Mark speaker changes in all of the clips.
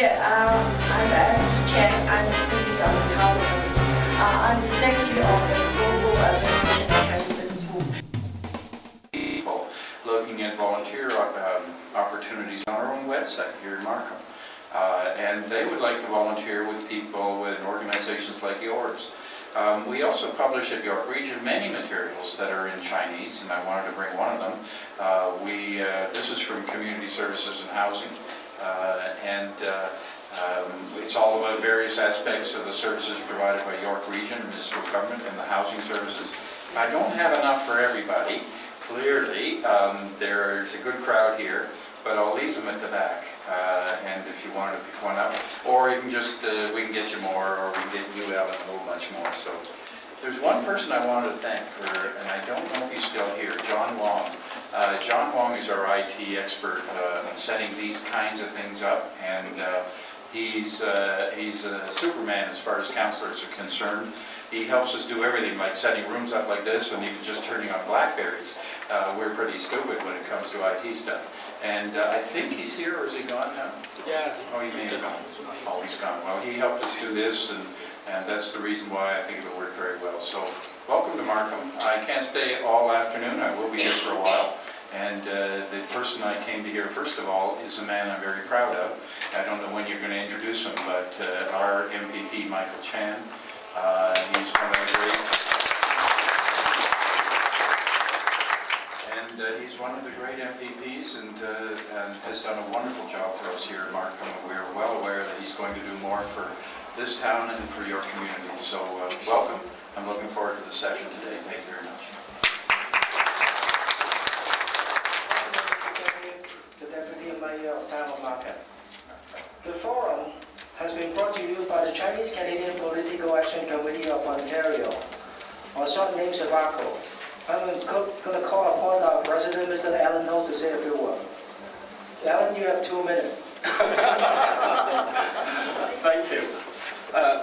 Speaker 1: I'm Esther Chen. I'm speaking on behalf of I'm the secretary of the Global Federation of Chinese Business Group.
Speaker 2: People looking at volunteer opportunities on our own website here in Markham. And they would like to volunteer with people with organizations like yours. We also publish at York Region many materials that are in Chinese, and I wanted to bring one of them. This is from Community Services and Housing, it's all about various aspects of the services provided by York Region, municipal government, and the housing services. I don't have enough for everybody, clearly. There's a good crowd here, but I'll leave them at the back. And if you wanted to pick one up, or you can just, we can get you more, or we can get you out a whole bunch more. So there's one person I wanted to thank for, and I don't know if he's still here, John Wong. John Wong is our IT expert in setting these kinds of things up, and he's a superman as far as counselors are concerned. He helps us do everything, like setting rooms up like this, and even just turning on Blackberries. We're pretty stupid when it comes to IT stuff. And I think he's here, or is he gone now?
Speaker 3: Yeah.
Speaker 2: Oh, he may have gone. Oh, he's gone. Well, he helped us do this, and that's the reason why I think it'll work very well. So, welcome to Markham. I can't stay all afternoon. I will be here for a while. And the person I came to hear first of all is a man I'm very proud of. I don't know when you're going to introduce him, but our MPP, Michael Chan. He's one of the great... he's one of the great MPPs and has done a wonderful job for us here in Markham. We're well aware that he's going to do more for this town and for your community. So welcome. I'm looking forward to the session today. Thank you very much.
Speaker 4: The Deputy Mayor of Town of Markham. The forum has been brought to you by the Chinese Canadian Political Action Committee of Ontario, or short name SABACO. I'm going to call upon our President, Mr. Alan Ho, to say a few words. Alan, you have 2 minutes.
Speaker 3: Thank you.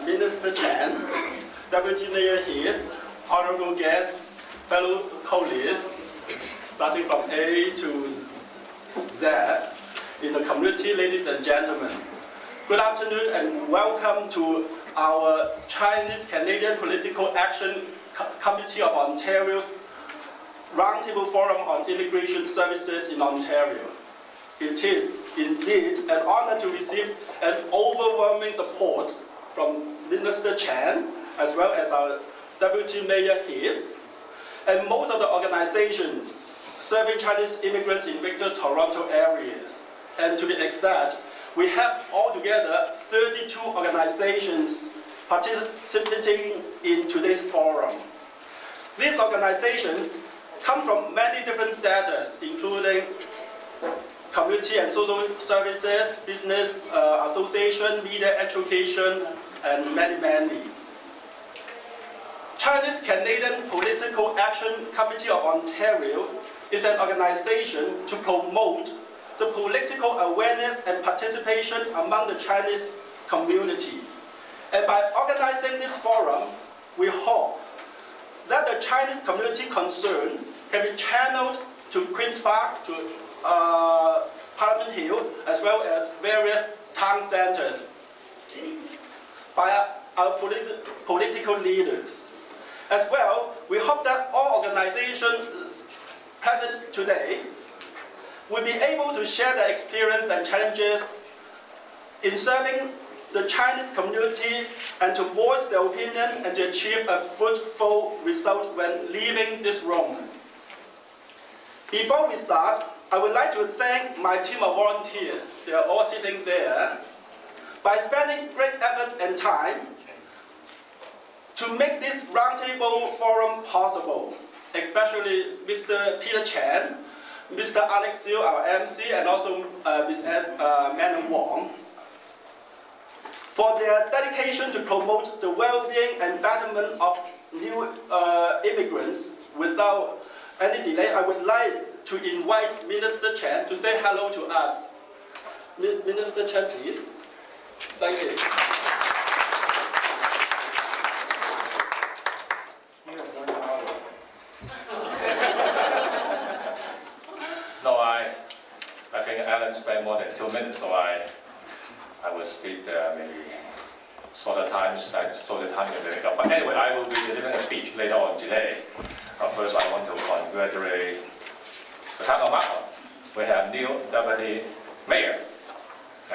Speaker 3: Minister Chan, Deputy Mayor Heath, honorable guests, fellow colleagues, starting from A to Z in the community, ladies and gentlemen. Good afternoon and welcome to our Chinese Canadian Political Action Committee of Ontario's Roundtable Forum on Immigration Services in Ontario. It is indeed an honor to receive an overwhelming support from Minister Chan, as well as our Deputy Mayor Heath, and most of the organizations serving Chinese immigrants in Greater Toronto areas. And to be exact, we have altogether 32 organizations participating in today's forum. These organizations come from many different sectors, including community and social services, business association, media education, and many, many. Chinese Canadian Political Action Committee of Ontario is an organization to promote the political awareness and participation among the Chinese community. And by organizing this forum, we hope that the Chinese community concern can be channeled to Queen's Park, to Parliament Hill, as well as various town centers by our political leaders. As well, we hope that all organizations present today will be able to share their experience and challenges in serving the Chinese community and to voice their opinion and to achieve a fruitful result when leaving this room. Before we start, I would like to thank my team of volunteers, they are all sitting there, by spending great effort and time to make this roundtable forum possible, especially Mr. Peter Chan, Mr. Alex Siu, our MC, and also Ms. Madam Wong, for their dedication to promote the well-being and betterment of new immigrants. Without any delay, I would like to invite Minister Chan to say hello to us. Minister Chan, please. Thank you.
Speaker 4: You have 1 hour.
Speaker 5: No, I think Alan spent more than 2 minutes, so I will speak maybe shorter times, like shorter time than later. But anyway, I will be delivering a speech later on today. First, I want to congratulate the town of Markham. We have new deputy mayor,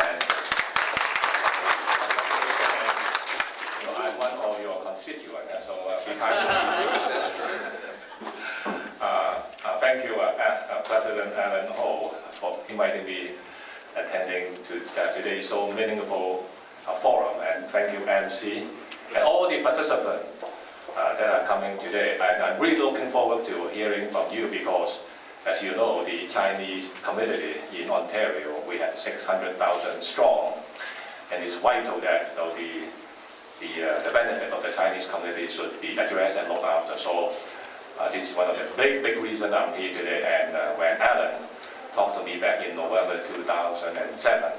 Speaker 5: and I'm one of your constituents, so be kind to me. Thank you, President Alan Ho, for inviting me attending to today's so meaningful forum, and thank you, MC, and all the participants that are coming today. And I'm really looking forward to hearing from you because, as you know, the Chinese community in Ontario, we have 600,000 strong, and it's vital that the benefit of the Chinese community should be addressed and looked after. So this is one of the big reasons I'm here today. And when Alan talked to me back in November 2007,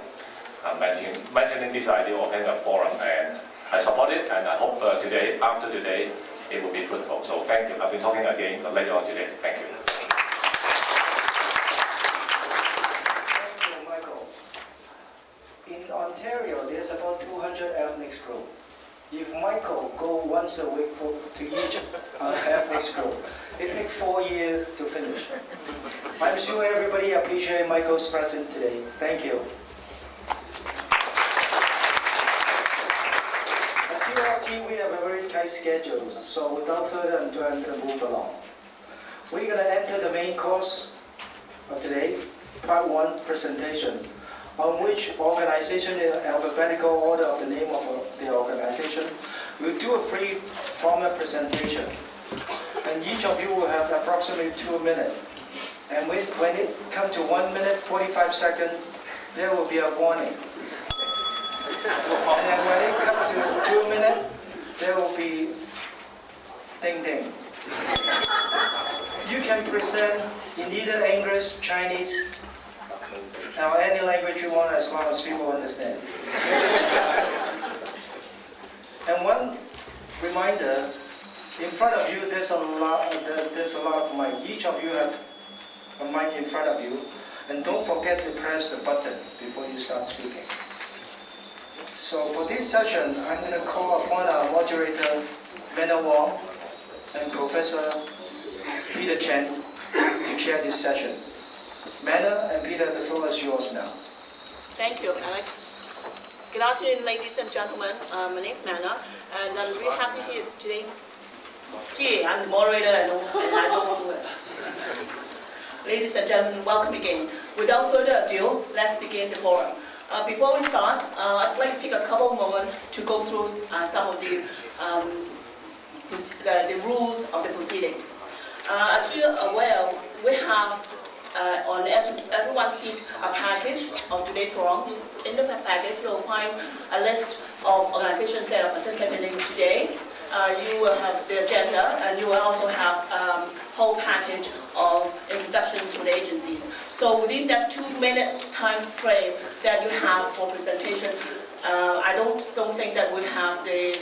Speaker 5: mentioning this idea of having a forum, and I support it, and I hope today, after today, it will be fruitful. So thank you. I'll be talking again later on today. Thank you.
Speaker 4: Thank you, Michael. In Ontario, there's about 200 ethnic groups. If Michael go once a week to each ethnic group, it takes 4 years to finish. I'm sure everybody appreciates Michael's presence today. Thank you. As you all see, we have a very tight schedule, so without further ado, I'm going to move along. We're going to enter the main course of today, part 1 presentation, on which organization in alphabetical order of the name of the organization. We'll do a free format presentation. And each of you will have approximately 2 minutes. And when it comes to 1 minute, 45 seconds, there will be a warning. And then when it comes to 2 minutes, there will be ding ding. You can present in either English, Chinese, or any language you want, as long as people understand. And one reminder, in front of you, there's a lot of mic. Each of you have a mic in front of you, and don't forget to press the button before you start speaking. So for this session, I'm going to call upon our moderator, Mena Wong, and Professor Peter Chen to chair this session. Mena and Peter, the floor is yours now.
Speaker 6: Thank you, Alex. Good afternoon, ladies and gentlemen. My name is Mena, and I'm really happy here today. Gee, I'm the moderator, and I don't want to. Ladies and gentlemen, welcome again. Without further ado, let's begin the forum. Before we start, I'd like to take a couple of moments to go through some of the rules of the proceeding. As you are aware, we have on everyone's seat a package of today's forum. In the package, you'll find a list of organizations that are participating today. You will have the agenda, and you will also have a whole package of introduction to the agencies. So within that 2-minute time frame that you have for presentation, I don't think that we have the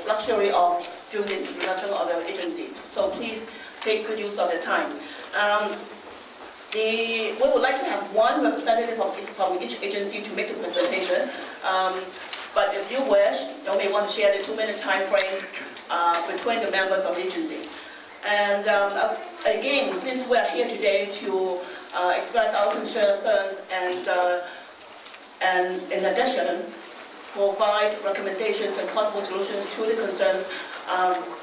Speaker 6: luxury of doing the introduction of the agency. So please take good use of the time. We would like to have one representative from each agency to make the presentation. But if you wish, you may want to share the 2-minute time frame between the members of the agency. And again, since we are here today to express our concerns and in addition, provide recommendations and possible solutions to the concerns,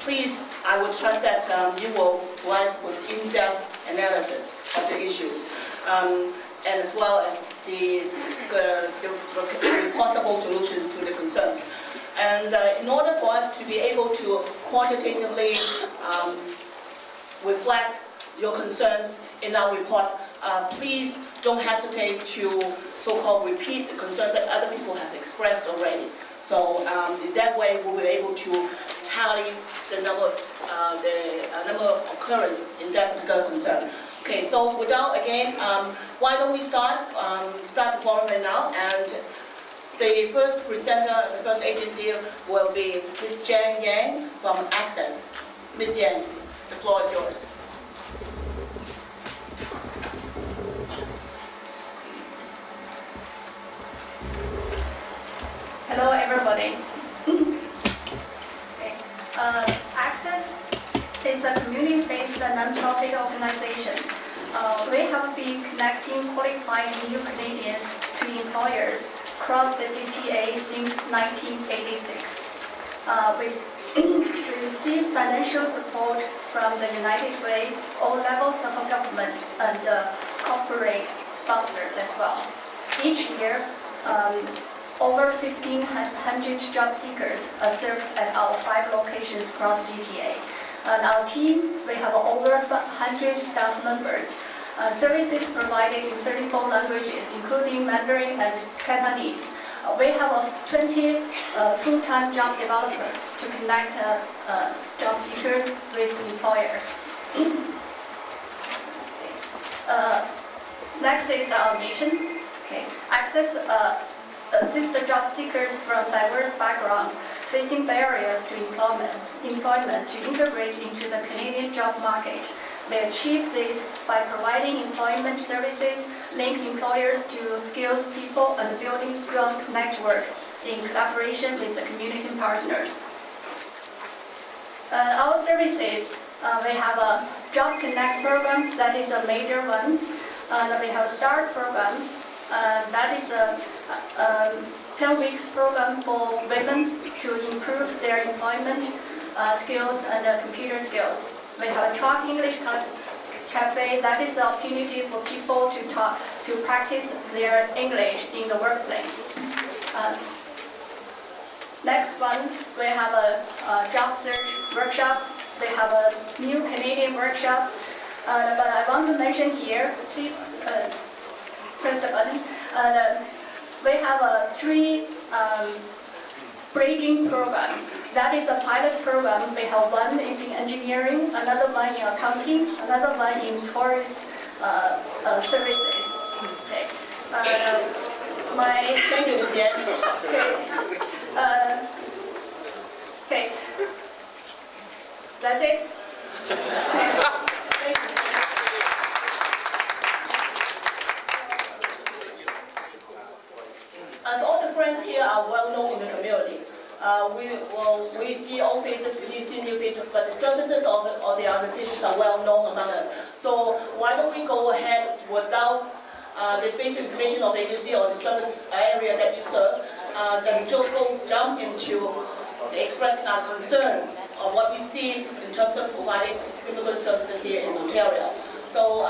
Speaker 6: please, I would trust that you will provide with in-depth analysis of the issues, and as well as the possible solutions to the concerns. And in order for us to be able to quantitatively reflect your concerns in our report, please don't hesitate to so-called repeat the concerns that other people have expressed already. So in that way, we'll be able to tally the number of occurrence in that particular concern. Okay, so without, again, why don't we start the forum right now? And the first presenter, the first agency will be Ms. Jen Yang from Access. Ms. Yang, the floor is yours.
Speaker 7: everybody. Okay. Access is a community-based non-profit organization. We have been connecting qualified new Canadians to employers across the GTA since 1986. We receive financial support from the United Way, all levels of government, and corporate sponsors as well. Each year, over 1,500 job seekers are served at our 5 locations across GTA. And our team, we have over 100 staff members. Services provided in 34 languages, including Mandarin and Cantonese. We have 20 full-time job developers to connect job seekers with employers. Next is our mission. Okay. Access assist job seekers from diverse backgrounds facing barriers to employment to integrate into the Canadian job market. We achieve this by providing employment services, link employers to skills people, and building strong network in collaboration with the community partners. Our services, we have a Job Connect program that is a major one. We have a START program that is a 10 weeks program for women to improve their employment skills and computer skills. We have a Talk English Cafe that is an opportunity for people to practice their English in the workplace. Next one, we have a job search workshop. We have a new Canadian workshop. But I want to mention here, please press the button. We have a 3 bridging program. That is a pilot program. We have one is in engineering, another one in accounting, another one in tourist services. Okay.
Speaker 6: Thank you, Xian.
Speaker 7: Okay. That's it.
Speaker 6: Thank you. As all the friends here are well known in the community, we see old faces, we see new faces, but the services of the organizations are well known among us. So why don't we go ahead without the basic information of the agency or the service area that you serve, then jump into expressing our concerns of what we see in terms of providing immigrant services here in Ontario. So,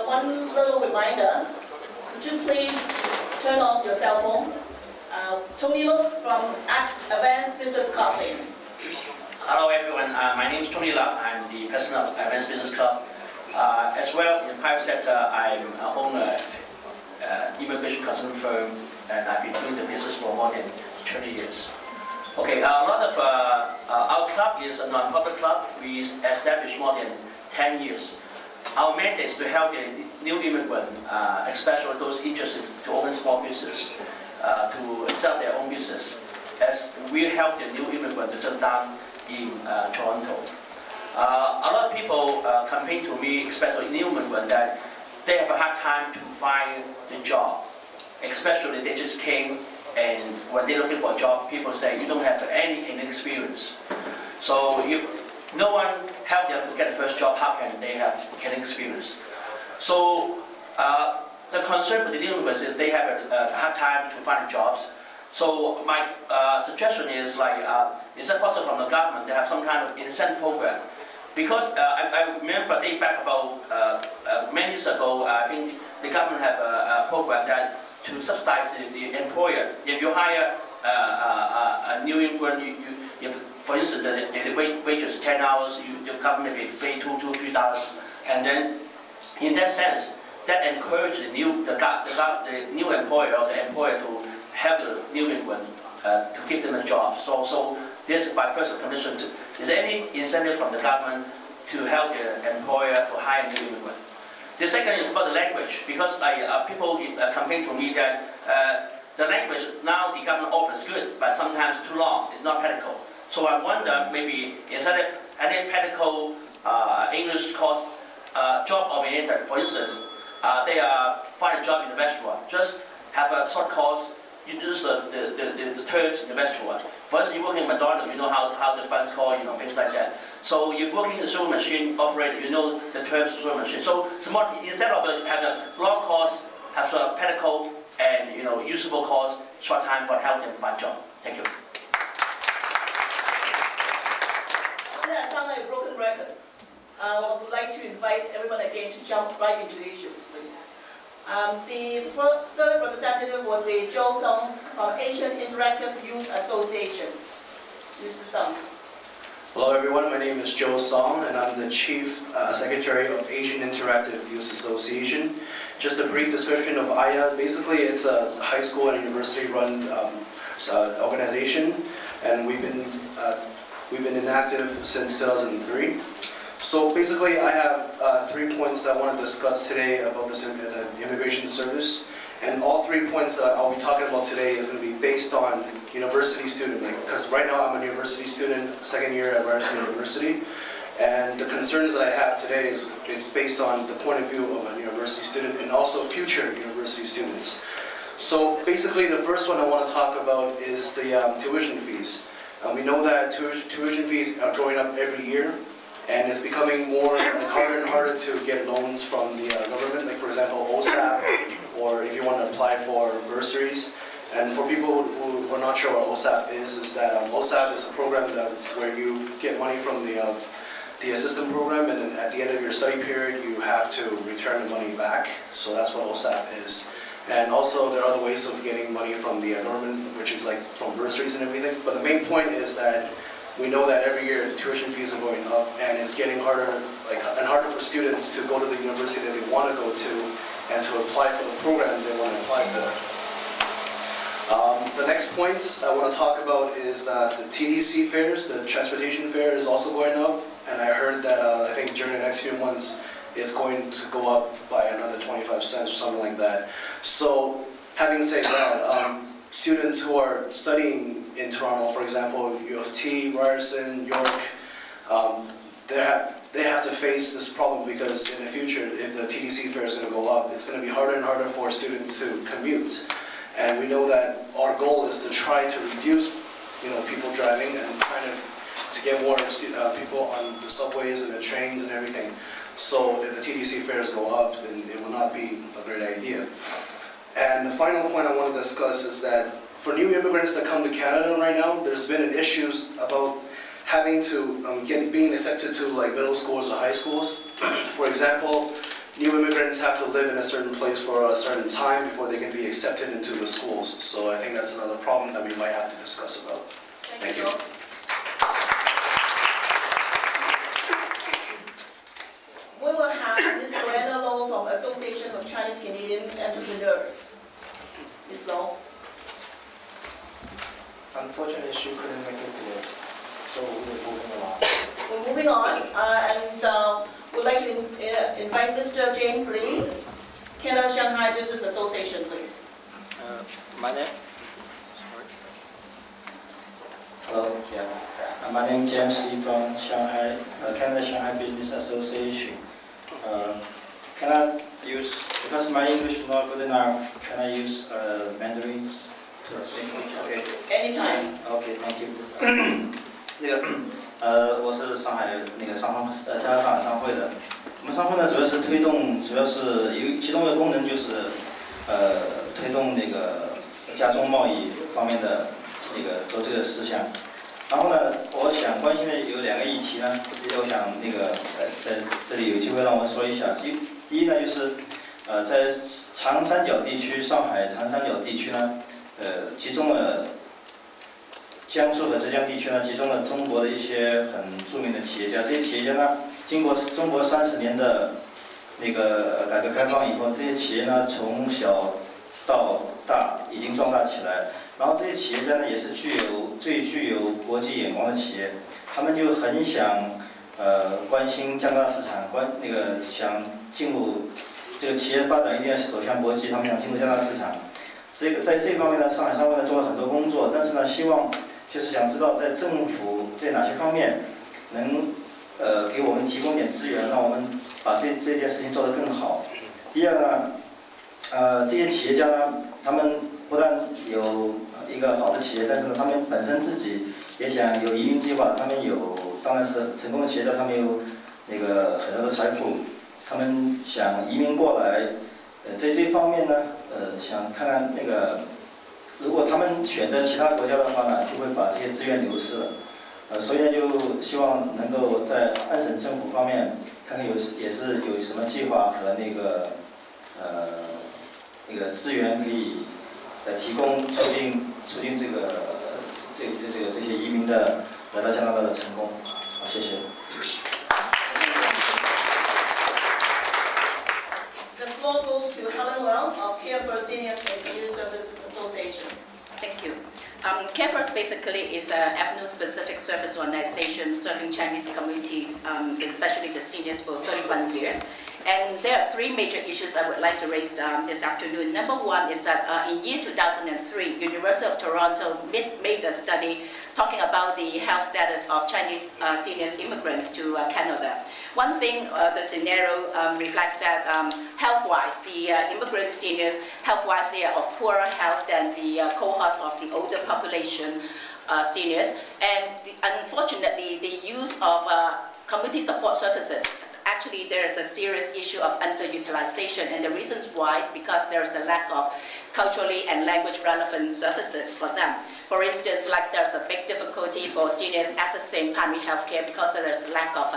Speaker 6: one little reminder, could you please turn off your cell phone? Tony Lo from Advanced Business Club, please.
Speaker 8: Hello everyone, my name is Tony Lo. I'm the president of Advanced Business Club. As well, in the private sector, I own an immigration consulting firm, and I've been doing the business for more than 20 years. Okay, a lot of our club is a non-profit club. We established more than 10 years. Our mandate is to help the new immigrant, especially those interested to open small business, to set their own business, as we help the new immigrants to settle down in Toronto. A lot of people complain to me, especially new immigrants, that they have a hard time to find the job. Especially they just came, and when they're looking for a job, people say you don't have any experience. So if no one helped them to get the first job, how can they have any experience? So the concern for the new immigrants is they have a hard time to find jobs. So my suggestion is like, is it possible from the government to have some kind of incentive program? Because I remember day back about many years ago, I think the government have a program that to subsidize the employer. If you hire a new immigrant, if for instance the wages 10 hours, the government may pay $2 to $3, and then in that sense, that encourages the new employer or the employer to help the new immigrant to give them a job. So this is my first condition. Is there any incentive from the government to help the employer to hire a new immigrant? The second is about the language, because people complain to me that the language now the government offers good, but sometimes too long. It's not practical. So I wonder maybe instead of any practical English course, job oriented. For instance, they find a job in the restaurant. Just have a short course you use the terms in the restaurant. For instance, you work in McDonald's, you know how the buns call, things like that. So you're working in a sewing machine operator, you know the terms of sewing machine. So instead of having a long course, have a practical and usable course, short time for help and find job. Thank you. That sounds like a broken record. I would like to invite everyone again to jump right into the issues, please. The third representative will be Joe Song from Asian Interactive Youth Association. Mr. Song.
Speaker 9: Hello everyone, my name is Joe Song and I'm the Chief Secretary of Asian Interactive Youth Association. Just a brief description of AYA. Basically it's a high school and university run organization, and we've been inactive since 2003. So basically I have 3 points that I want to discuss today about this immigration service, and all 3 points that I'll be talking about today is going to be based on university student, because right now I'm a university student, second year at Ryerson University, and the concerns that I have today it's based on the point of view of a university student and also future university students. So basically the first one I want to talk about is the tuition fees. We know that tuition fees are going up every year, and it's becoming more harder and harder to get loans from the government, like for example OSAP, or if you want to apply for bursaries. And for people who are not sure what OSAP is that OSAP is a program where you get money from the assistant program, and then at the end of your study period you have to return the money back. So that's what OSAP is. And also there are other ways of getting money from the government, which is like from bursaries and everything. But the main point is that we know that every year the tuition fees are going up, and it's getting harder and harder for students to go to the university that they want to go to and to apply for the program they want to apply for. The next point I want to talk about is the TDC fares. The transportation fare is also going up, and I heard that I think during the next few months it's going to go up by another 25 cents or something like that. So having said that, students who are studying in Toronto, for example, U of T, Ryerson, York, they have to face this problem, because in the future, if the TDC fare is going to go up, it's going to be harder and harder for students to commute. And we know that our goal is to try to reduce, people driving and trying to get more people on the subways and the trains and everything. So if the TDC fares go up, then it will not be a great idea. And the final point I want to discuss is that for new immigrants that come to Canada right now, there's been an issues about having to being accepted to middle schools or high schools. For example, new immigrants have to live in a certain place for a certain time before they can be accepted into the schools. So I think that's another problem that we might have to discuss about. Thank you.
Speaker 6: We will have Ms. Joanna Low from Association of Chinese Canadian Entrepreneurs. Ms. Low.
Speaker 4: Unfortunately, she couldn't make it today, so we're moving along.
Speaker 6: We're moving on, and we'd like to invite Mr. James Lee, Canada Shanghai Business Association, please.
Speaker 10: My name? Hello, my name is James Lee from Shanghai, Canada Shanghai Business Association. Can I use, because my English is not good enough, can I use Mandarin? Okay.
Speaker 6: Anytime.
Speaker 10: Okay, thank you. 我是上海加拿大上海商会的。我们商会呢，主要是推动，其中的功能就是推动加中贸易方面的做这个事项。然后呢，我想关心的有2个议题呢，我想在这里有机会让我说一下。第一呢，就是在长三角地区，上海长三角地区呢。集中了江苏和浙江地区呢，集中了中国的一些很著名的企业家。这些企业家呢，经过中国30年的改革开放以后，这些企业呢从小到大已经壮大起来。然后这些企业家呢，也是最具有国际眼光的企业，他们就很想关心加拿大市场，想进入这个企业发展一定要走向国际，他们想进入加拿大市场。在这方面呢，上海商会呢做了很多工作，但是呢，希望就是想知道在政府在哪些方面能给我们提供点资源，让我们把这件事情做得更好。第二呢，这些企业家呢，他们不但有一个好的企业，但是呢，他们本身自己也想有移民计划，他们当然是成功的企业家，他们有那个很多的财富，他们想移民过来，在这方面呢，想看看那个，如果他们选择其他国家的话呢，就会把这些资源流失了，所以呢，就希望能够在安省政府方面看看也是有什么计划和那个资源可以提供促进这些移民的来到加拿大的成功。好，谢谢。
Speaker 6: The floor goes to Helen Wang of Care for Seniors and Community Services Association.
Speaker 11: Thank you. Care First basically is an ethno-specific service organization serving Chinese communities, especially the seniors, for 31 years. And there are three major issues I would like to raise this afternoon. Number one is that in year 2003, University of Toronto made a study talking about the health status of Chinese seniors immigrants to Canada. One thing, the scenario reflects that health-wise, the immigrant seniors, health-wise, they are of poorer health than the cohorts of the older population seniors. And unfortunately, the use of community support services, actually there is a serious issue of underutilization, and the reasons why is because there is a lack of culturally and language relevant services for them. For instance, like there's a big difficulty for seniors accessing primary health care because there's a lack of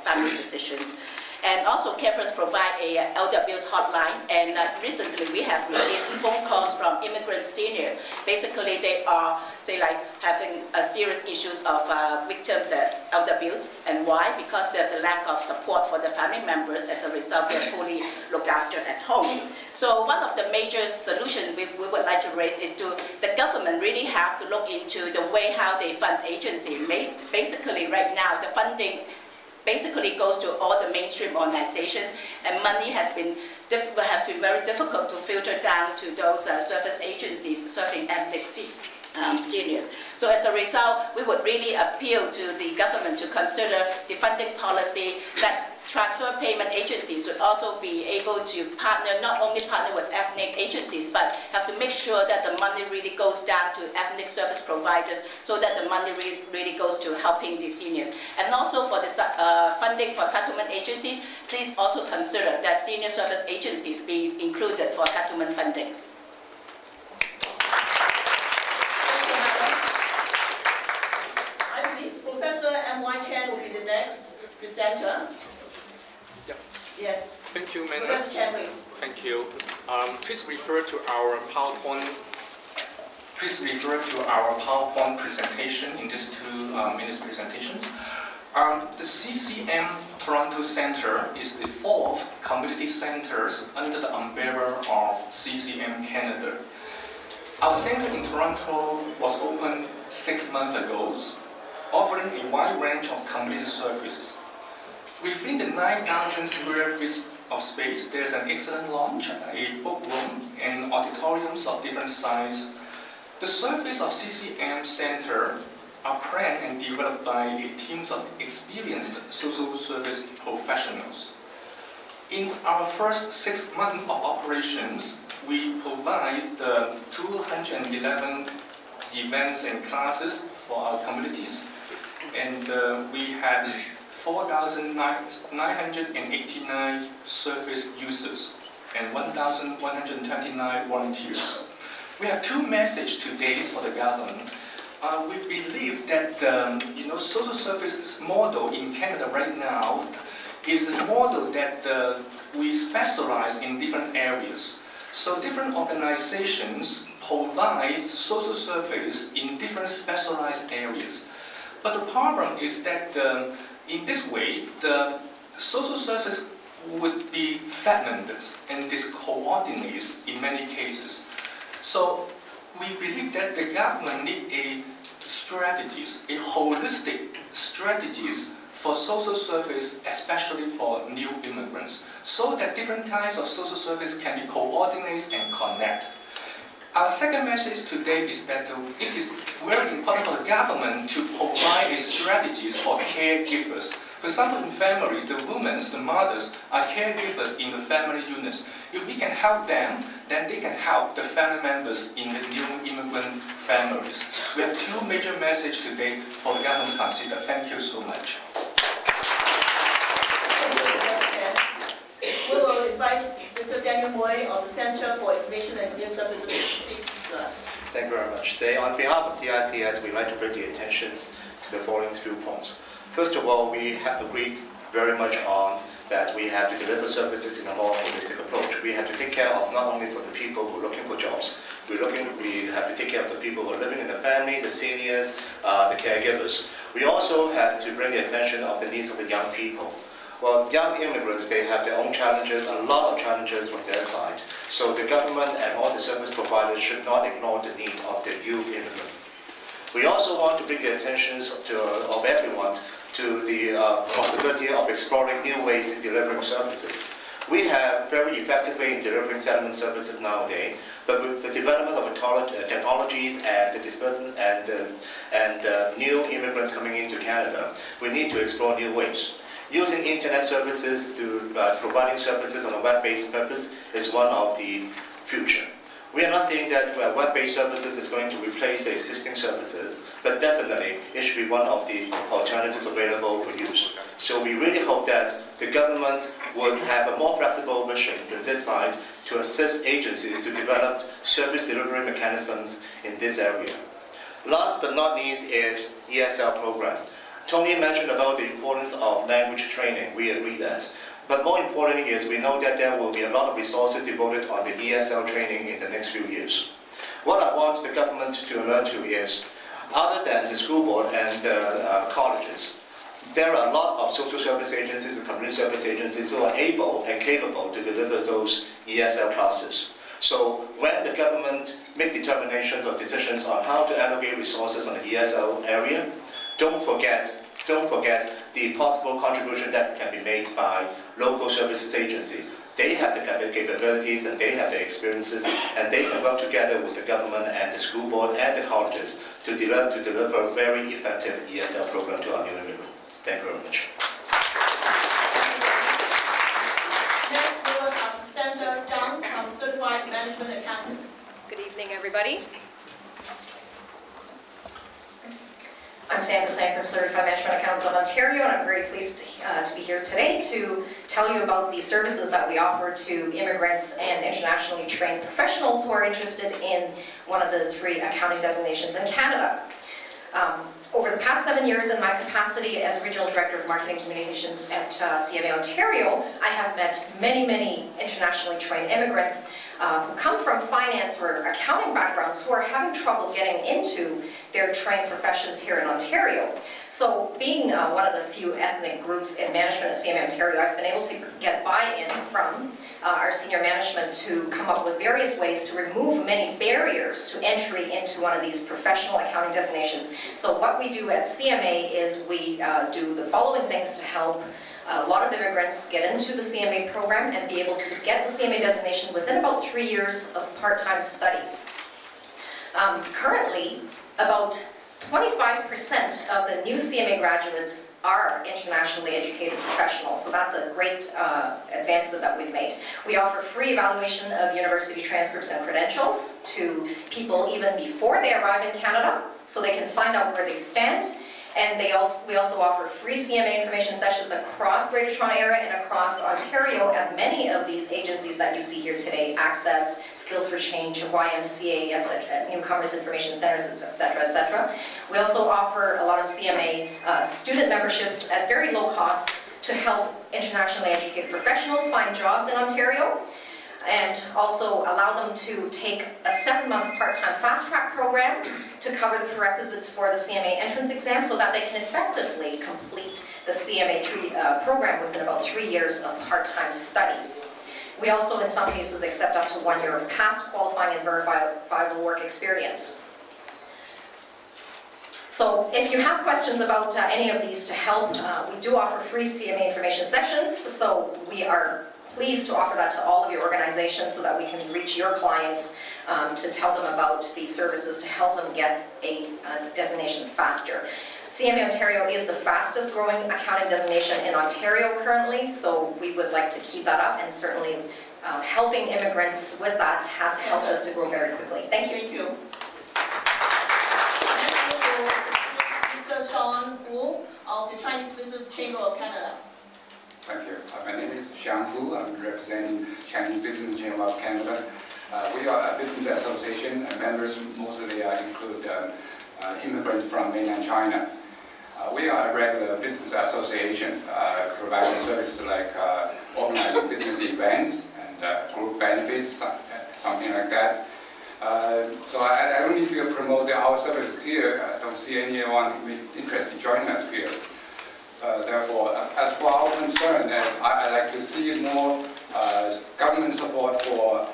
Speaker 11: family physicians. And also, Care First provide a elder abuse hotline, and recently we have received phone calls from immigrant seniors. Basically, they are, say, like having serious issues of victims of elder abuse. And why? Because there's a lack of support for the family members. As a result, they're poorly looked after at home. So one of the major solutions we would like to raise is the government really have to look into the way how they fund agency. Basically, right now, the funding basically goes to all the mainstream organizations, and money has been very difficult to filter down to those service agencies serving ethnic seniors. So as a result, we would really appeal to the government to consider the funding policy that transfer payment agencies should also be able to not only partner with ethnic agencies, but have to make sure that the money really goes down to ethnic service providers, so that the money really goes to helping the seniors. And also for the funding for settlement agencies, please also consider that senior service agencies be included for settlement fundings.
Speaker 6: I believe Professor M.Y. Chen will be the next presenter. Yes.
Speaker 12: Thank you, Mena.
Speaker 6: Professor Chen, please.
Speaker 12: Thank you. Please refer to our PowerPoint. Please refer to our PowerPoint presentation in these 2 minutes presentations. The CCM Toronto Centre is the 4th community centres under the umbrella of CCM Canada. Our centre in Toronto was opened 6 months ago, offering a wide range of community services. Within the 9,000 square feet of space, there's an excellent lounge, a book room, and auditoriums of different sizes. The service of CCM Centre are planned and developed by a team of experienced social service professionals. In our first 6 months of operations, we provide 211 events and classes for our communities, and we had 4,989 service users and 1,129 volunteers. We have 2 messages today for the government. We believe that the social services model in Canada right now is a model that we specialize in different areas. So different organizations provide social service in different specialized areas. But the problem is that in this way, the social service would be fragmented and discoordinated in many cases. So we believe that the government needs a holistic strategies for social service, especially for new immigrants, so that different kinds of social service can be coordinated and connect. Our second message today is that it is very important for the government to provide strategies for caregivers For example, in family, the women, the mothers, are caregivers in the family units. If we can help them, then they can help the family members in the new immigrant families. We have two major messages today for the government to consider. Thank you so much.
Speaker 6: We will invite Mr. Daniel Moy of the Center for Information and Community Services to speak to us.
Speaker 13: Thank you very much. Say, on behalf of CICS, we'd like to bring the attentions to the following few points. First of all, we have agreed very much on that we have to deliver services in a more holistic approach. We have to take care of not only for the people who are looking for jobs, we have to take care of the people who are living in the family, the seniors, the caregivers. We also have to bring the attention of the needs of the young people. Well, young immigrants, they have their own challenges, a lot of challenges from their side. So the government and all the service providers should not ignore the need of the youth immigrant. We also want to bring the attentions of everyone to the possibility of exploring new ways in delivering services. We have very effective way in delivering settlement services nowadays, but with the development of technologies and the disbursement and new immigrants coming into Canada, we need to explore new ways. Using internet services to providing services on a web-based purpose is one of the future. We are not saying that web-based services is going to replace the existing services, but definitely it should be one of the alternatives available for use. So we really hope that the government would have a more flexible visions in this side to assist agencies to develop service delivery mechanisms in this area. Last but not least is ESL program. Tony mentioned about the importance of language training. We agree that. But more importantly is we know that there will be a lot of resources devoted on the ESL training in the next few years. What I want the government to alert to is, other than the school board and colleges, there are a lot of social service agencies and community service agencies who are able and capable to deliver those ESL classes. So when the government make determinations or decisions on how to allocate resources on the ESL area, don't forget the possible contribution that can be made by local services agency. They have the capabilities and they have the experiences, and they can work together with the government and the school board and the colleges to deliver a very effective ESL program to our new immigrants. Thank you very much.
Speaker 6: Next, we will have Sandra Zhang from Certified Management Accountants.
Speaker 14: Good evening, everybody.
Speaker 15: I'm Sandra Sang from Certified Management Accountants of Ontario, and I'm very pleased to be here today to tell you about the services that we offer to immigrants and internationally trained professionals who are interested in one of the 3 accounting designations in Canada. Over the past 7 years in my capacity as Regional Director of Marketing Communications at CMA Ontario, I have met many internationally trained immigrants who come from finance or accounting backgrounds who are having trouble getting into their trained professions here in Ontario. So being one of the few ethnic groups in management at CMA Ontario, I've been able to get buy-in from our senior management to come up with various ways to remove many barriers to entry into one of these professional accounting designations. So what we do at CMA is we do the following things to help a lot of immigrants get into the CMA program and be able to get the CMA designation within about 3 years of part-time studies. Currently, about 25% of the new CMA graduates are internationally educated professionals, so that's a great advancement that we've made. We offer free evaluation of university transcripts and credentials to people even before they arrive in Canada, so they can find out where they stand. And we also offer free CMA information sessions across Greater Toronto Area and across Ontario at many of these agencies that you see here today: Access, Skills for Change, YMCA, etc., Newcomers Information Centers, etc., etc. We also offer a lot of CMA student memberships at very low cost to help internationally educated professionals find jobs in Ontario, and also allow them to take a 7-month part-time fast-track program to cover the prerequisites for the CMA entrance exam so that they can effectively complete the CMA program within about 3 years of part-time studies. We also, in some cases, accept up to 1 year of past qualifying and verifiable work experience. So if you have questions about any of these to help, we do offer free CMA information sessions, so we are pleased to offer that to all of your organizations so that we can reach your clients to tell them about these services to help them get a designation faster. CMA Ontario is the fastest growing accounting designation in Ontario currently, so we would like to keep that up, and certainly helping immigrants with that has helped us to grow very quickly. Thank you.
Speaker 6: Thank you. Mr. Sean Wu of the Chinese Business Chamber of Canada.
Speaker 14: Thank you. My name is Sean Wu. I'm representing Chinese Business Chamber of Canada. We are a business association, and members mostly include immigrants from mainland China. We are a regular business association, providing services like organizing business events and group benefits, something like that. So I don't need to promote our services here. I don't see anyone interested in joining us here. Therefore, as for our concern, I'd like to see more government support for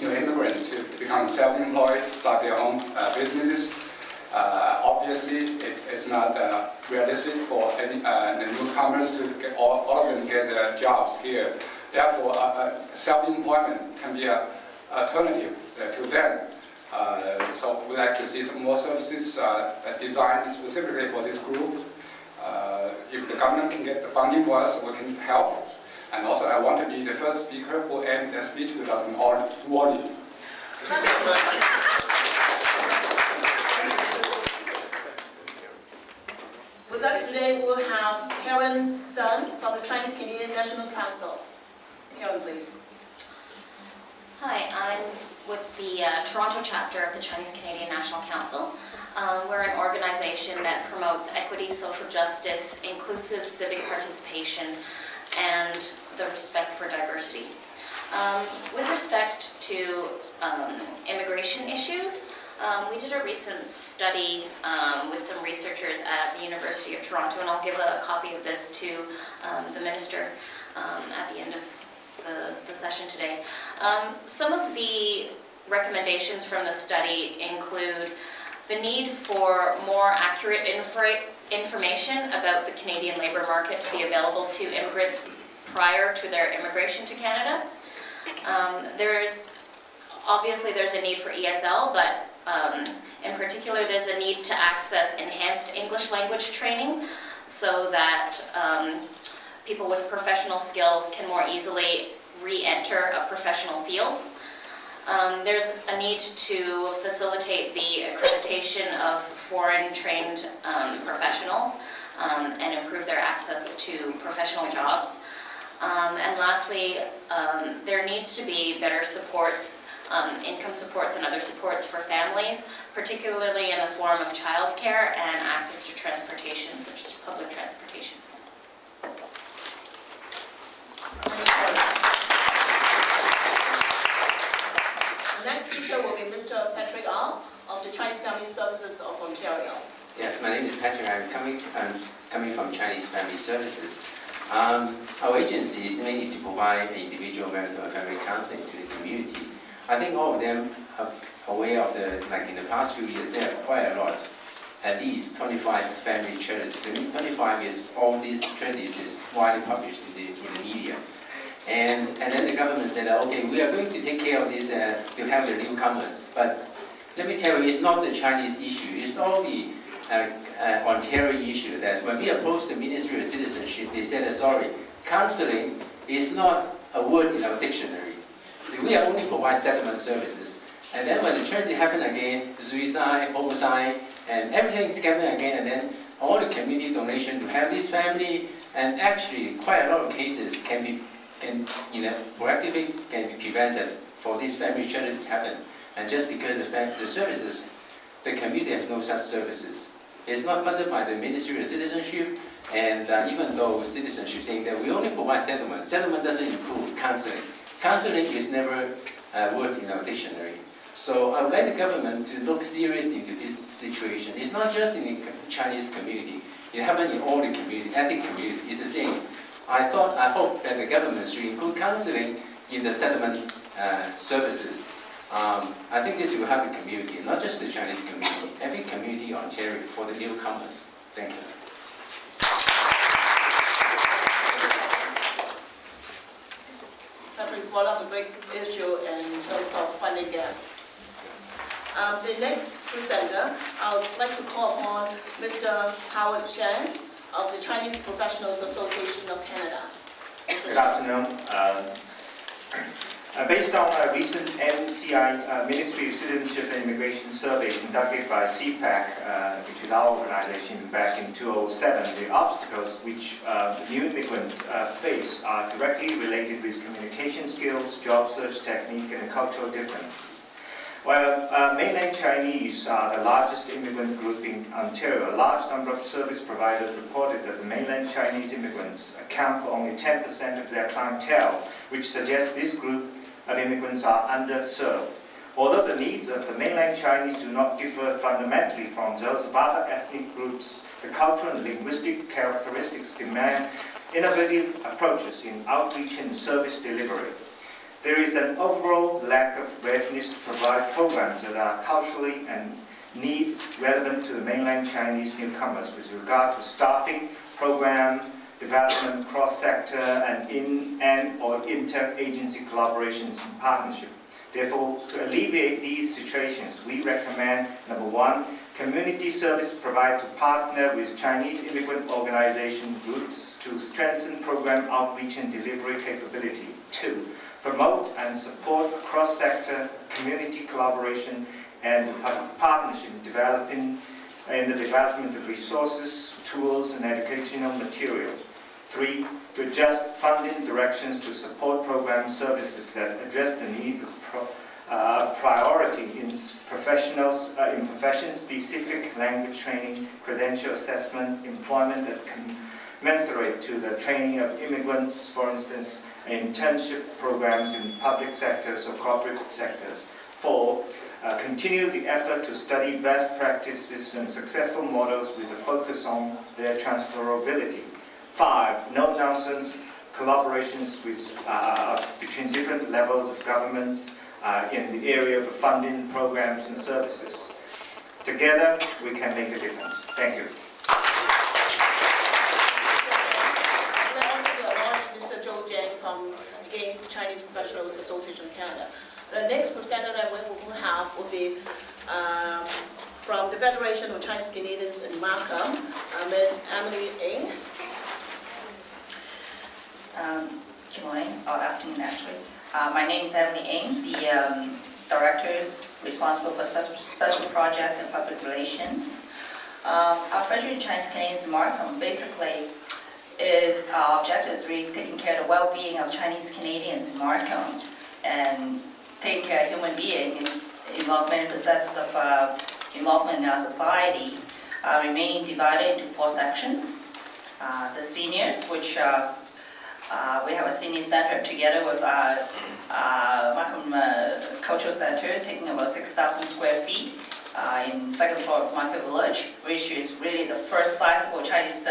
Speaker 14: immigrants to become self-employed, start their own businesses. Obviously, it's not realistic for the newcomers to get all of them get jobs here. Therefore, self-employment can be an alternative to them. So we'd like to see some more services designed specifically for this group. If the government can get the funding for us, we can help. And also, I want to be the first speaker who ended the speech without an warning.
Speaker 6: With us today, we will have Karen Sun from the Chinese Canadian National Council. Karen, please.
Speaker 16: Hi, I'm with the Toronto chapter of the Chinese Canadian National Council. We're an organization that promotes equity, social justice, inclusive civic participation, and the respect for diversity. With respect to immigration issues, we did a recent study with some researchers at the University of Toronto, and I'll give a copy of this to the minister at the end of the session today. Some of the recommendations from the study include the need for more accurate information about the Canadian labour market to be available to immigrants prior to their immigration to Canada. Obviously there's a need for ESL, but in particular there's a need to access enhanced English language training so that people with professional skills can more easily re-enter a professional field. There's a need to facilitate the accreditation of foreign-trained professionals and improve their access to professional jobs. And lastly, there needs to be better supports, income supports and other supports for families, particularly in the form of childcare and access to transportation, such as public transportation.
Speaker 6: The next speaker will be Mr. Patrick Al of the Chinese Family Services of Ontario.
Speaker 17: Yes, my name is Patrick. I'm coming from Chinese Family Services. Our agency is mainly to provide individual marital and family counseling to the community. I think all of them are aware of in the past few years, there are quite a lot. At least 25 family charities. I mean, 25 is all these charities is widely published in the media. And then the government said, okay, we are going to take care of this to have the newcomers. But let me tell you, it's not the Chinese issue. It's all the Ontario issue that when we approached the Ministry of Citizenship, they said, sorry, counseling is not a word in our dictionary. We only provide settlement services. And then when the tragedy happened again, suicide, homicide, and everything is happening again, and then all the community donation to have this family, and actually quite a lot of cases can be proactively can be prevented for these family tragedies happen. And just because the services, the community has no such services. It's not funded by the Ministry of Citizenship, and even though citizenship is saying that we only provide settlement, settlement doesn't include counseling. Counseling is never a word in our dictionary. So I would like the government to look seriously into this situation. It's not just in the Chinese community. It happens in all the community, ethnic community. It's the same. I hope that the government should include counseling in the settlement services. I think this will help the community, not just the Chinese community, every community in Ontario for the newcomers. Thank you.
Speaker 6: That is one of the big issues in terms of funding gaps. The next presenter, I would like to call upon Mr. Howard Shan of the Chinese Professionals Association of Canada.
Speaker 18: Good afternoon. Based on a recent MCI Ministry of Citizenship and Immigration survey conducted by CPAC, which is our organization, back in 2007, the obstacles which new immigrants face are directly related with communication skills, job search technique, and cultural differences. While mainland Chinese are the largest immigrant group in Ontario, a large number of service providers reported that the mainland Chinese immigrants account for only 10% of their clientele, which suggests this group of immigrants are underserved. Although the needs of the mainland Chinese do not differ fundamentally from those of other ethnic groups, the cultural and linguistic characteristics demand innovative approaches in outreach and service delivery. There is an overall lack of readiness to provide programs that are culturally and need relevant to the mainland Chinese newcomers with regard to staffing, program development, cross-sector and or inter-agency collaborations and partnership. Therefore, to alleviate these situations, we recommend, number one, community service providers to partner with Chinese immigrant organization groups to strengthen program outreach and delivery capability. Two, promote and support cross-sector community collaboration and partnership in the development of resources, tools, and educational materials. Three, to adjust funding directions to support program services that address the needs of priority in profession-specific language training, credential assessment, employment that commensurate to the training of immigrants, for instance, internship programs in public sectors or corporate sectors. Four, continue the effort to study best practices and successful models with a focus on their transferability. Five, no-nonsense collaborations with, between different levels of governments in the area of funding programs and services. Together, we can make a difference. Thank you.
Speaker 6: Mr. Zhou Jiang from the Chinese Professionals Association of Canada. The next presenter that we will have will be from the Federation of Chinese Canadians in Markham, Ms. Emily Ng.
Speaker 19: Good morning, or afternoon actually. My name is Emily Ng, the Director responsible for Special Project and Public Relations. Our Federation of Chinese Canadians in Markham basically is, our objective is really taking care of the well-being of Chinese Canadians in Markhams and taking care of human being involvement in processes of involvement in our societies, remaining divided into four sections. The seniors, which we have a senior center together with Markham Cultural Center, taking about 6,000 square feet in second floor of Market Village, which is really the first sizable Chinese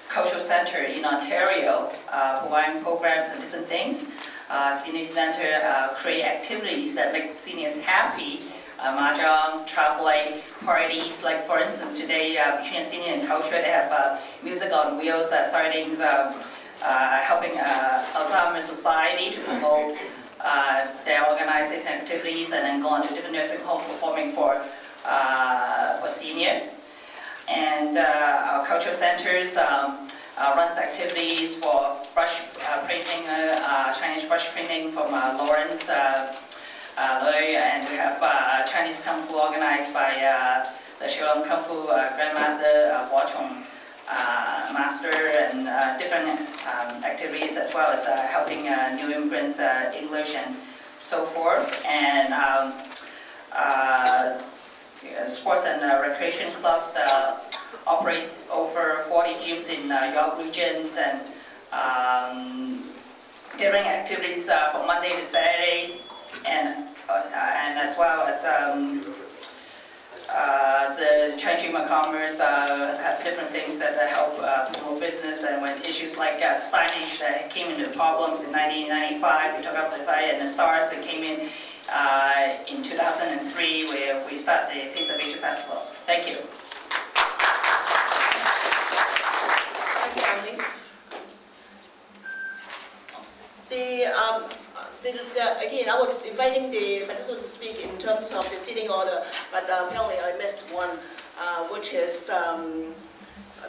Speaker 19: cultural center in Ontario, providing programs and different things. Senior center create activities that make seniors happy. Mahjong, traveling, parties, like for instance today between senior and culture they have music on wheels starting helping Alzheimer's Society to promote their organization activities and then go on to different nursing homes performing for seniors. And our cultural centers runs activities for brush painting, Chinese brush painting from Lawrence, and we have Chinese Kung Fu organized by the Shilong Kung Fu Grandmaster Huachong Master, and different activities as well as helping new immigrants English and so forth. And sports and recreation clubs operate over 40 gyms in York regions and different activities from Monday to Saturdays, and as well as the Chinese Chamber of Commerce have different things that help promote business. And when issues like signage that came into problems in 1995, we took up the fight, and the SARS that came in 2003, where we started the Taste of Asia Festival. Thank you.
Speaker 6: Thank you, Emily. Again, I was inviting the participants to speak in terms of the seating order, but apparently I missed one, which is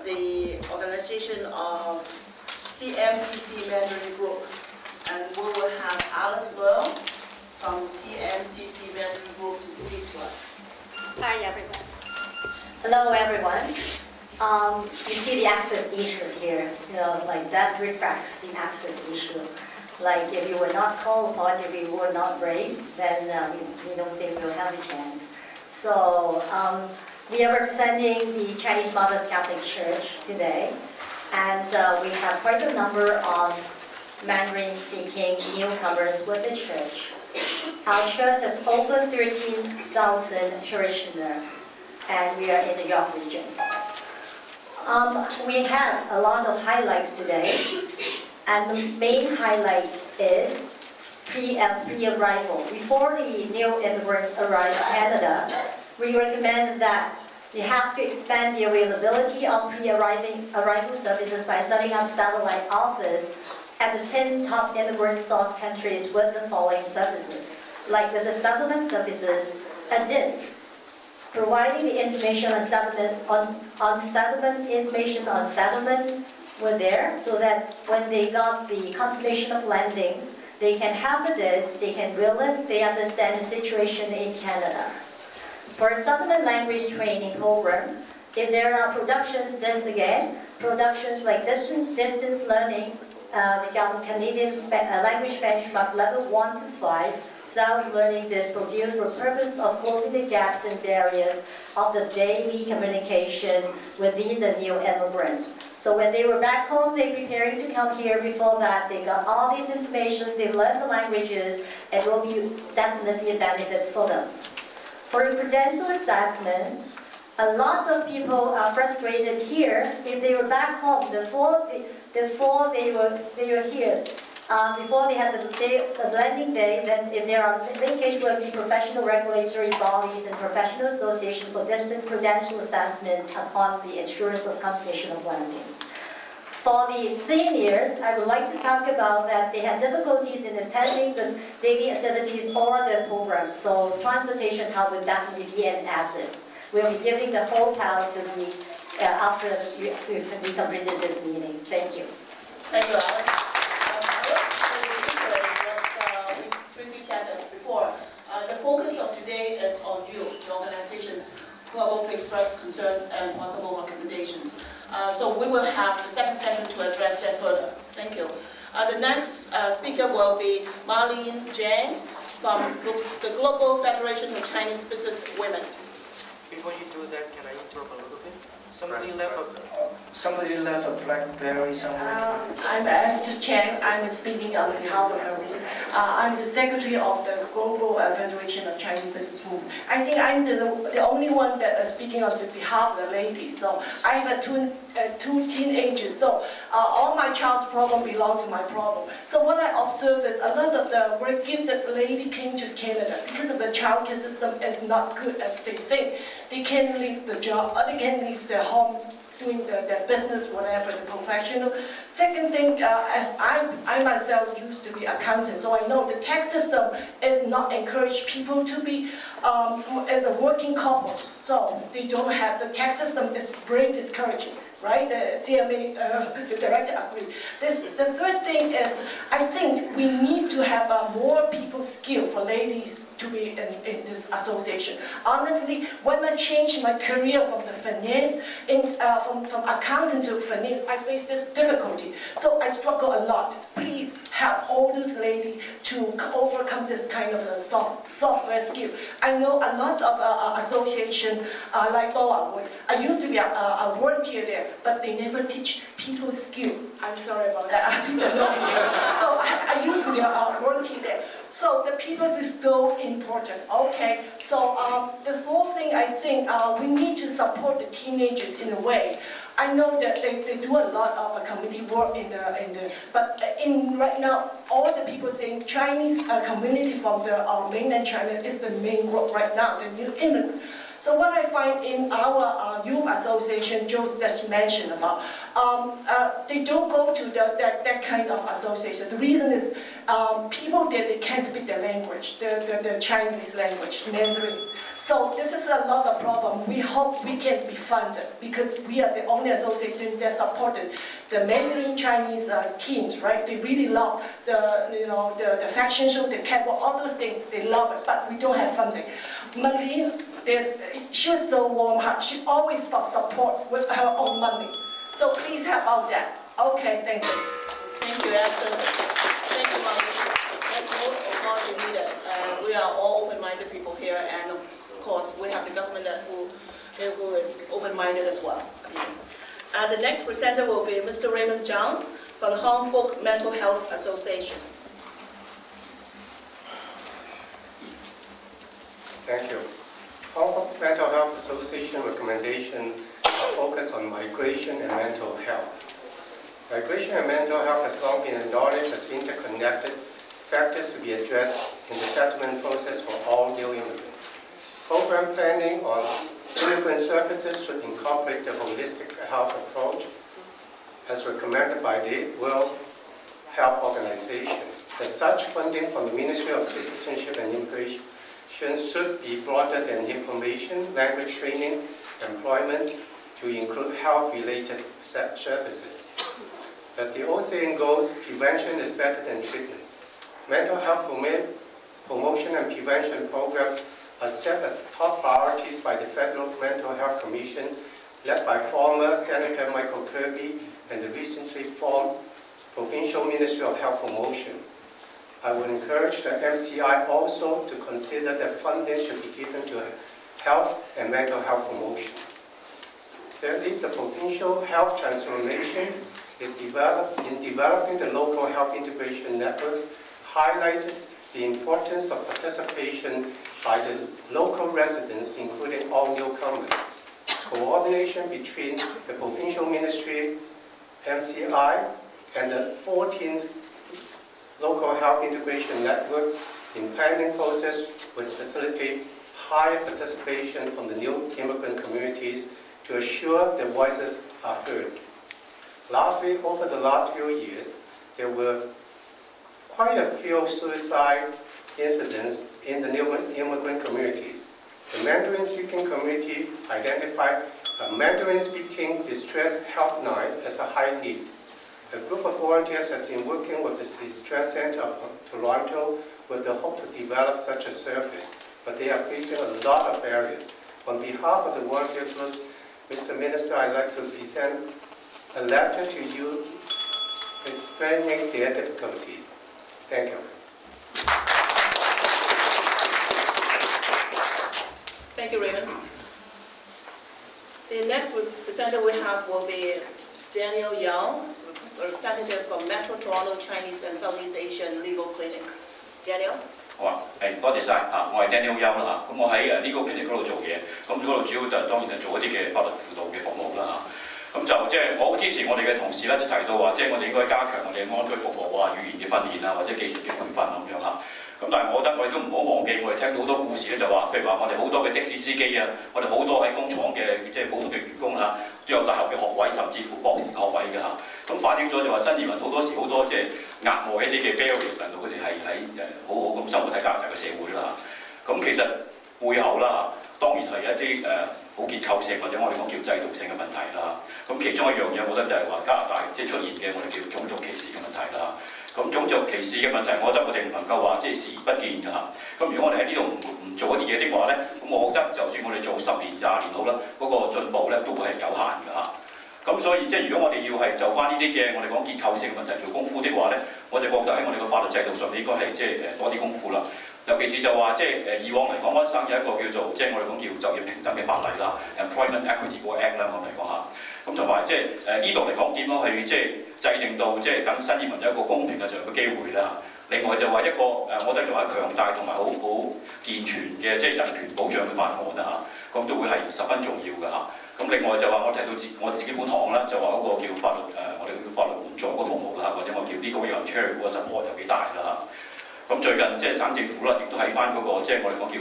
Speaker 6: the organization of CMCC Mandarin Group. And we will have Alice Will from CMCC Mandarin Group to speak to us.
Speaker 20: Hi, everyone. Hello, everyone. You see the access issues here, like that reflects the access issue. Like if you were not called upon, if you were not raised, then we don't think you'll have a chance. So we are representing the Chinese Mothers Catholic Church today, and we have quite a number of Mandarin-speaking newcomers with the church. Our church has over 13,000 parishioners, and we are in the York region. We have a lot of highlights today, and the main highlight is pre-arrival. Before the new immigrants arrive in Canada, we recommend that they have to expand the availability of pre-arrival services by setting up satellite office at the 10 top immigrant source countries with the following services. Like with the settlement services, a disc providing the information on settlement information on settlement were there, so that when they got the confirmation of landing, they can have the disc, they can will it, they understand the situation in Canada. For a settlement language training program, if there are productions, this again, productions like distance learning, we got Canadian language benchmark level 1 to 5, self-learning is produced for purpose of closing the gaps and barriers of the daily communication within the new immigrants. So when they were back home, they preparing to come here. Before that, they got all this information, they learned the languages, and it will be definitely a benefit for them. For a credential assessment, a lot of people are frustrated here. If they were back home before they were here, before they had the landing day, then if there are linkage with the professional regulatory bodies and professional association for distant credential assessment upon the assurance of confirmation of landing. For the seniors, I would like to talk about that they had difficulties in attending the daily activities or the programs, so transportation help would definitely be an asset. We'll be giving the whole power to the after we completed this meeting. Thank you.
Speaker 6: Thank you, Alex. We briefly said before, the focus of today is on you, the organizations who are going to express concerns and possible recommendations. So we will have the second session to address that further. Thank you. The next speaker will be Marlene Zhang from the Global Federation of Chinese Business Women.
Speaker 4: Before you do that, can I interrupt a little bit? Somebody left a BlackBerry somewhere.
Speaker 1: I'm Esther Chang. I'm speaking on behalf of Marie. I'm the secretary of the Global Federation of Chinese Business Women. I think I'm the only one that is speaking on behalf of the ladies. So I have two teenagers. So all my child's problem belong to my problem. So what I observe is a lot of the work gifted lady came to Canada because of the childcare system is not good as they think. They can't leave the job, or they can't leave their home doing their business, whatever, the professional. Second thing, as I myself used to be accountant, so I know the tax system is not encourage people to be as a working couple. So they don't have, the tax system is very discouraging. Right? The CMA, the director agreed. The third thing is, I think we need to have more people skill for ladies to be in this association. Honestly, when I changed my career from the finance, from accountant to finance, I faced this difficulty. So I struggle a lot. Please help all those ladies to overcome this kind of software skill. I know a lot of associations like Boa. I used to be a volunteer there, but they never teach people skill. I'm sorry about that. I didn't know. So I used to be a volunteer there. So the people is so important. Okay. So the fourth thing, I think we need to support the teenagers in a way. I know that they do a lot of community work but right now, all the people saying Chinese community from the mainland China is the main work right now, the new immigrant. So what I find in our youth association, Joe just mentioned about, they don't go to that kind of association. The reason is people that they can't speak the language, the Chinese language, Mandarin. So this is another problem. We hope we can be funded because we are the only association that supported the Mandarin Chinese teens, right? They really love the fashion show, the catwalk, all those things. They love it, but we don't have funding. Malene, she was so warm heart. She always got support with her own money. So please help out that. Okay, thank you.
Speaker 6: Thank you, Esther. Thank you, Malene. That's most of all you needed. We are all open-minded people here, and of course, we have the government who is open-minded as well. The next presenter will be Mr. Raymond Zhang from the Hong Folk Mental Health Association.
Speaker 21: Thank you. Hong Kong Mental Health Association recommendations are focused on migration and mental health. Migration and mental health has long been acknowledged as interconnected factors to be addressed in the settlement process for all new immigrants. Program planning on immigrant services should incorporate the holistic health approach as recommended by the World Health Organization. As such, funding from the Ministry of Citizenship and Immigration should be broader than information, language training, employment, to include health-related services. As the old saying goes, prevention is better than treatment. Mental health promotion and prevention programs are set as top priorities by the Federal Mental Health Commission, led by former Senator Michael Kirby and the recently formed Provincial Ministry of Health Promotion. I would encourage the MCI also to consider that funding should be given to health and mental health promotion. Thirdly, the provincial health transformation is developing the local health integration networks, highlighted the importance of participation by the local residents, including all newcomers. Coordination between the provincial ministry, MCI, and the 14th local health integration networks in planning process would facilitate higher participation from the new immigrant communities to assure their voices are heard. Lastly, over the last few years, there were quite a few suicide incidents in the new immigrant communities. The Mandarin-speaking community identified a Mandarin-speaking distress helpline as a high need. A group of volunteers has been working with the Distress Center of Toronto with the hope to develop such a service, but they are facing a lot of barriers. On behalf of the volunteer groups, Mr. Minister, I'd like to present a letter to you explaining their difficulties. Thank you.
Speaker 6: Thank you, Raymond. The next presenter we have will be Daniel Yao, representative from Metro Toronto Chinese and Southeast Asian Legal Clinic. Daniel?
Speaker 22: 好啊，多謝晒啊！我係 Daniel Yao 啦嚇，咁我喺Legal Clinic 嗰度做嘢，咁嗰度主要就當然係做一啲嘅法律輔導嘅服務啦嚇。咁就即係我好支持我哋嘅同事咧，就提到話，即係我哋應該加強我哋嘅安居服務啊、語言嘅訓練啊，或者技術嘅培訓咁樣嚇。咁但係我覺得我哋都唔好忘記，我哋聽到好多故事咧，就話譬如話我哋好多嘅的士司機啊，我哋好多喺工廠嘅即係普通嘅員工啊，都有大學嘅學位，甚至乎博士學位嘅嚇。咁反映咗就話新移民好多時好多即係額外一啲嘅 barriers， 令到佢哋係喺好好咁生活喺加拿大嘅社會啦。咁其實背後啦，當然係一啲好結構性或者我哋講叫制度性嘅問題啦。咁其中一樣嘢，我覺得就係話加拿大即係出現嘅我哋叫種族歧視嘅問題啦。咁種族歧視嘅問題，我覺得我哋唔能夠話即係視而不見㗎嚇。咁如果我哋喺呢度唔做一啲嘢的話咧，咁我覺得就算我哋做10年、20年好啦，嗰個進步咧都會係有限㗎嚇。咁所以即係如果我哋要係就翻呢啲嘅我哋講結構性問題做功夫的話咧，我就覺得喺我哋嘅法律制度上面應該係即係多啲功夫啦。尤其是就話即係以往嚟講，安省有一個叫做即係我哋講叫就業平等嘅法例啦 ，Employment Equity Act 啦，我哋講下。咁同埋即係呢度嚟講點樣去即係制定到即係等新移民有一個公平嘅就業機會啦。另外就話一個我覺得仲有強大同埋好健全嘅即係人權保障嘅法案啦嚇，咁都會係十分重要嘅嚇。咁另外就話我提到我哋自己本行啦，就話嗰個叫法律我哋叫法律援助嗰個服務啦，或者我叫呢個有 chair 嗰個 support 有幾大啦嚇。咁咁最近即係省政府啦，亦都喺翻嗰個即係我哋講叫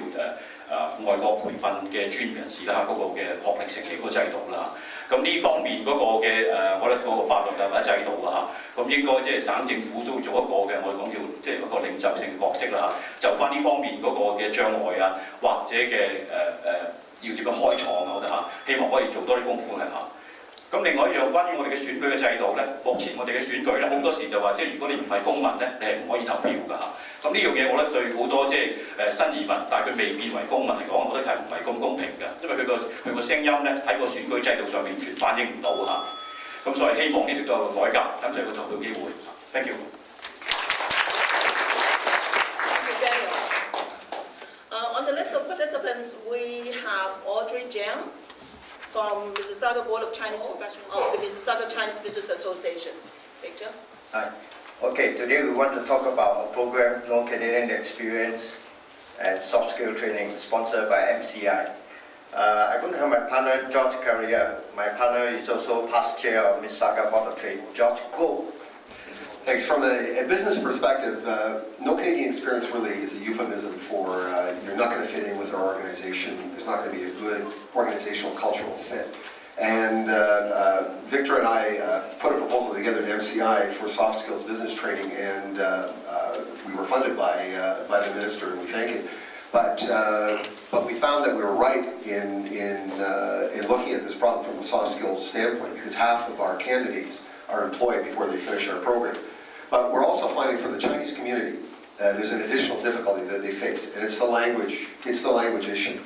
Speaker 22: 外國培訓嘅專業人士啦，嗰個嘅學歷成績嗰個制度啦。咁呢方面嗰個嘅我覺得嗰個法律或者制度啊嚇，咁應該即係省政府都會做一個嘅我哋講叫即係一個領袖性角色啦嚇，就翻呢方面嗰個嘅障礙啊，或者嘅要點樣開創啊，我覺得嚇，希望可以做多啲功夫嘅嚇。咁另外一樣關於我哋嘅選舉嘅制度咧，目前我哋嘅選舉咧好多時就話，即係如果你唔係公民咧，你係唔可以投票㗎嚇。咁呢樣嘢我覺得對好多即係新移民，但係佢未變為公民嚟講，我覺得係唔係咁公平㗎，因為佢個聲音咧喺個選舉制度上面完全反映唔到嚇。咁所以希望呢度都有個改革，咁就有個投票機會。Thank you.
Speaker 6: On the list of participants, we have Audrey Jiang from Mississauga Board of Chinese Professionals of the Mississauga Chinese Business Association. Victor?
Speaker 2: Hi. Okay, today we want to talk about a program, No Canadian Experience and Soft Skill Training, sponsored by MCI. I'm going to have my partner, George Carrier. My partner is also past chair of Mississauga Board of Trade. George, go.
Speaker 3: Thanks. From a business perspective, no Canadian experience really is a euphemism for you're not going to fit in with our organization. There's not going to be a good organizational cultural fit. And Victor and I put a proposal together to MCI for soft skills business training, and we were funded by the minister, and we thank him. But we found that we were right in looking at this problem from a soft skills standpoint, because half of our candidates are employed before they finish our program. But we're also finding from the Chinese community there's an additional difficulty that they face, and it's the language issue.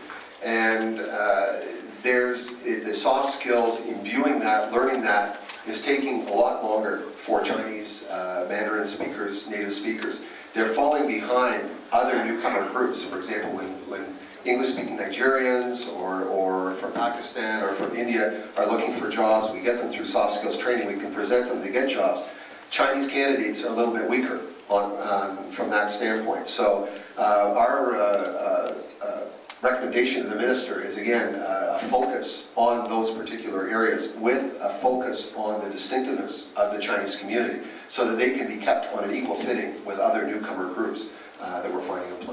Speaker 3: And there's the soft skills, imbuing that, learning that, is taking a lot longer for Chinese Mandarin speakers, native speakers. They're falling behind other newcomer groups. For example, when English-speaking Nigerians or from Pakistan or from India are looking for jobs, we get them through soft skills training, we can present them to get jobs. Chinese candidates are a little bit weaker from that standpoint. So our recommendation to the minister is, again, a focus on those particular areas with a focus on the distinctiveness of the Chinese community so that they can be kept on an equal footing with other newcomer groups that we're finding employed.